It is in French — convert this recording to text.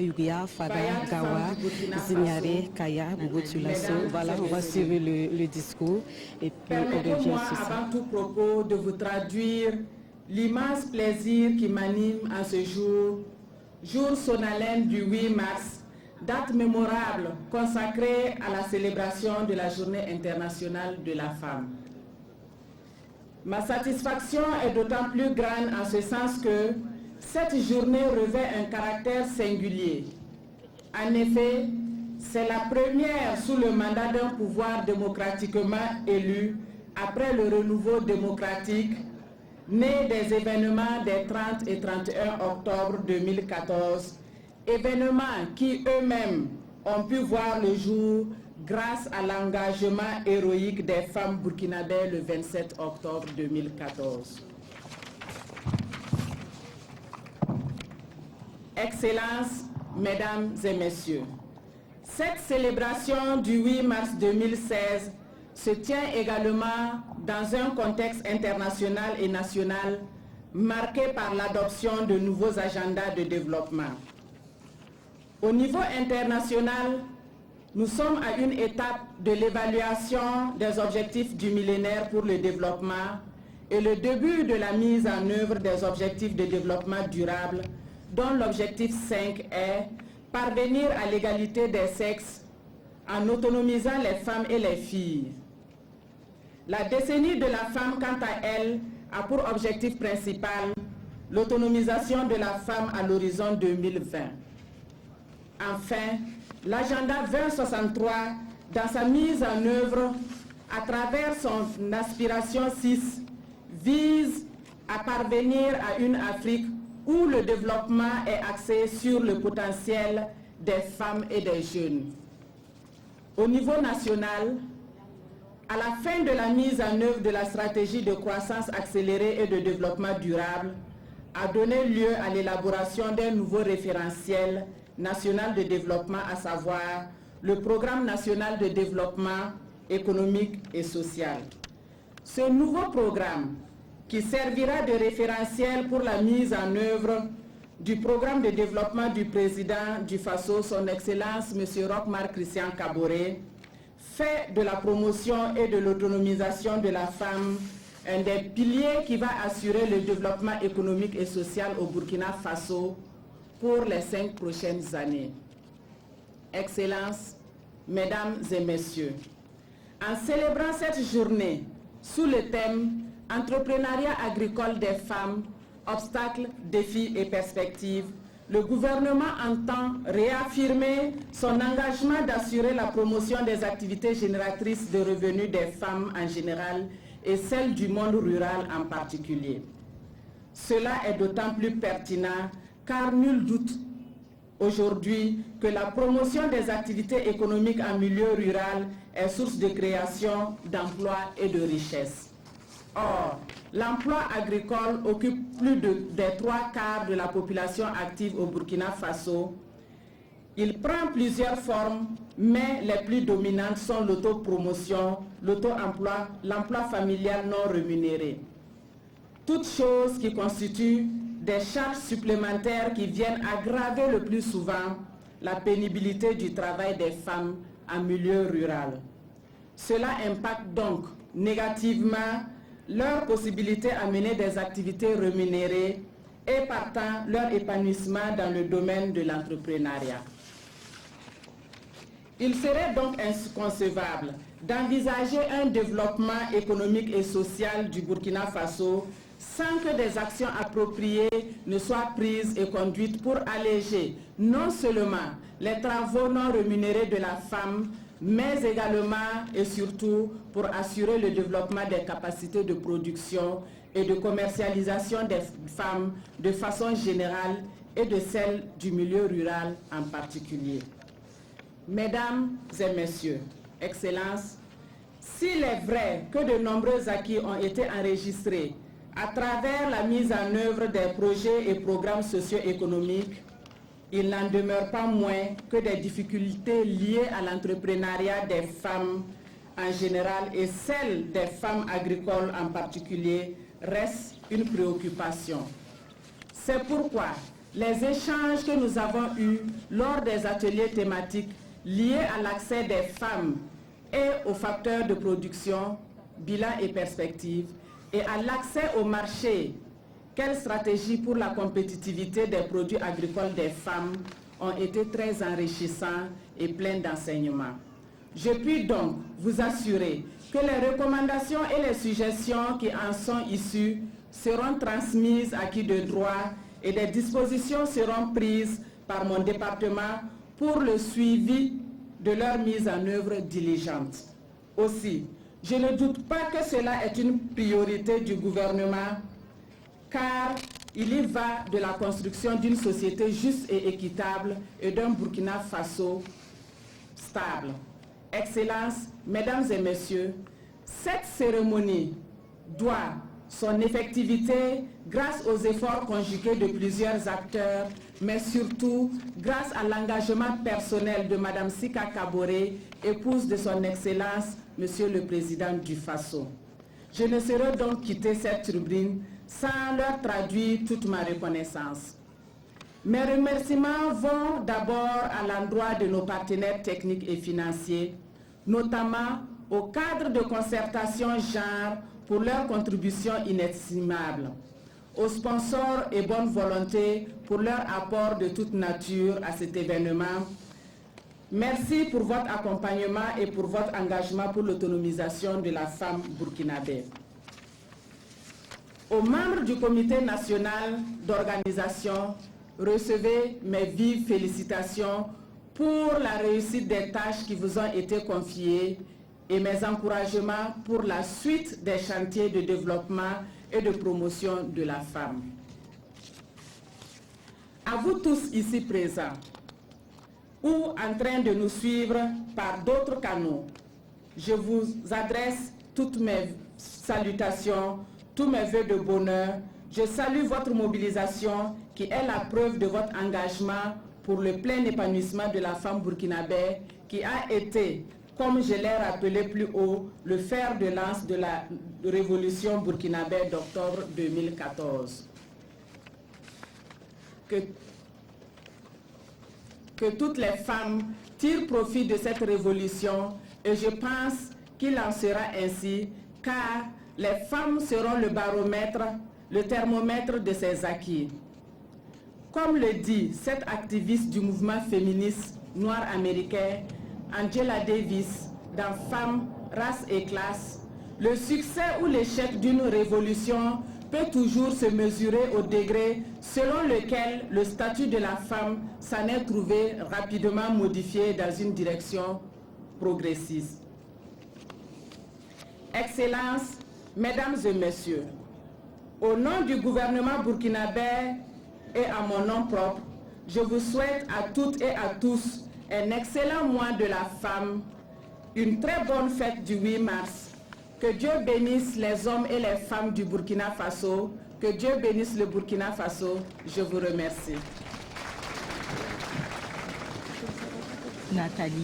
Yuria, Fada, Gawa, Zignare, Kaya, Boubou-Tulasso. Voilà, on va suivre le discours et puis on revient sur ça. Avant tout propos de vous traduire l'immense plaisir qui m'anime en ce jour, jour solennel du 8 mars, date mémorable consacrée à la célébration de la Journée internationale de la femme. Ma satisfaction est d'autant plus grande en ce sens que cette journée revêt un caractère singulier. En effet, c'est la première sous le mandat d'un pouvoir démocratiquement élu après le renouveau démocratique né des événements des 30 et 31 octobre 2014, événements qui eux-mêmes ont pu voir le jour grâce à l'engagement héroïque des femmes burkinabées le 27 octobre 2014. Excellences, Mesdames et Messieurs, cette célébration du 8 mars 2016 se tient également dans un contexte international et national marqué par l'adoption de nouveaux agendas de développement. Au niveau international, nous sommes à une étape de l'évaluation des objectifs du millénaire pour le développement et le début de la mise en œuvre des objectifs de développement durable dont l'objectif 5 est parvenir à l'égalité des sexes en autonomisant les femmes et les filles. La décennie de la femme, quant à elle, a pour objectif principal l'autonomisation de la femme à l'horizon 2020. Enfin, l'agenda 2063, dans sa mise en œuvre à travers son aspiration 6, vise à parvenir à une Afrique où le développement est axé sur le potentiel des femmes et des jeunes. Au niveau national, à la fin de la mise en œuvre de la stratégie de croissance accélérée et de développement durable, a donné lieu à l'élaboration d'un nouveau référentiel national de développement, à savoir le Programme national de développement économique et social. Ce nouveau programme, qui servira de référentiel pour la mise en œuvre du programme de développement du président du Faso, son Excellence M. Roch-Marc Christian Kaboré, fait de la promotion et de l'autonomisation de la femme un des piliers qui va assurer le développement économique et social au Burkina Faso pour les 5 prochaines années. Excellences, Mesdames et Messieurs, en célébrant cette journée sous le thème Entrepreneuriat agricole des femmes, obstacles, défis et perspectives, le gouvernement entend réaffirmer son engagement d'assurer la promotion des activités génératrices de revenus des femmes en général et celles du monde rural en particulier. Cela est d'autant plus pertinent car nul doute aujourd'hui que la promotion des activités économiques en milieu rural est source de création, d'emplois et de richesses. Or, l'emploi agricole occupe plus des 3/4 de la population active au Burkina Faso. Il prend plusieurs formes, mais les plus dominantes sont l'autopromotion, l'auto-emploi, l'emploi familial non rémunéré. Toutes choses qui constituent des charges supplémentaires qui viennent aggraver le plus souvent la pénibilité du travail des femmes en milieu rural. Cela impacte donc négativement leur possibilité à mener des activités rémunérées et partant leur épanouissement dans le domaine de l'entrepreneuriat. Il serait donc inconcevable d'envisager un développement économique et social du Burkina Faso sans que des actions appropriées ne soient prises et conduites pour alléger non seulement les travaux non rémunérés de la femme, mais également et surtout pour assurer le développement des capacités de production et de commercialisation des femmes de façon générale et de celles du milieu rural en particulier. Mesdames et Messieurs, Excellences, s'il est vrai que de nombreux acquis ont été enregistrés à travers la mise en œuvre des projets et programmes socio-économiques, il n'en demeure pas moins que des difficultés liées à l'entrepreneuriat des femmes en général et celles des femmes agricoles en particulier restent une préoccupation. C'est pourquoi les échanges que nous avons eus lors des ateliers thématiques liés à l'accès des femmes et aux facteurs de production, bilan et perspectives, et à l'accès au marché, quelles stratégies pour la compétitivité des produits agricoles des femmes ont été très enrichissants et pleins d'enseignements. Je puis donc vous assurer que les recommandations et les suggestions qui en sont issues seront transmises à qui de droit et des dispositions seront prises par mon département pour le suivi de leur mise en œuvre diligente. Aussi, je ne doute pas que cela est une priorité du gouvernement, car il y va de la construction d'une société juste et équitable et d'un Burkina Faso stable. Excellences, Mesdames et Messieurs, cette cérémonie doit son effectivité grâce aux efforts conjugués de plusieurs acteurs, mais surtout grâce à l'engagement personnel de Madame Sika Kaboré, épouse de son Excellence, Monsieur le Président du Faso. Je ne saurais donc quitter cette tribune sans leur traduire toute ma reconnaissance. Mes remerciements vont d'abord à l'endroit de nos partenaires techniques et financiers, notamment au cadre de concertation genre pour leur contribution inestimable, aux sponsors et bonne volonté pour leur apport de toute nature à cet événement. Merci pour votre accompagnement et pour votre engagement pour l'autonomisation de la femme burkinabé. Aux membres du comité national d'organisation, recevez mes vives félicitations pour la réussite des tâches qui vous ont été confiées et mes encouragements pour la suite des chantiers de développement et de promotion de la femme. À vous tous ici présents, ou en train de nous suivre par d'autres canaux, je vous adresse toutes mes salutations, tous mes vœux de bonheur. Je salue votre mobilisation qui est la preuve de votre engagement pour le plein épanouissement de la femme burkinabé qui a été, comme je l'ai rappelé plus haut, le fer de lance de la révolution burkinabé d'octobre 2014. Que toutes les femmes tirent profit de cette révolution et je pense qu'il en sera ainsi car les femmes seront le baromètre, le thermomètre de ces acquis. Comme le dit cette activiste du mouvement féministe noir américain, Angela Davis, dans Femmes, Race et Classe, le succès ou l'échec d'une révolution peut toujours se mesurer au degré selon lequel le statut de la femme s'en est trouvé rapidement modifié dans une direction progressiste. Excellences, Mesdames et Messieurs, au nom du gouvernement burkinabé et à mon nom propre, je vous souhaite à toutes et à tous un excellent mois de la femme, une très bonne fête du 8 mars. Que Dieu bénisse les hommes et les femmes du Burkina Faso. Que Dieu bénisse le Burkina Faso. Je vous remercie. Nathalie.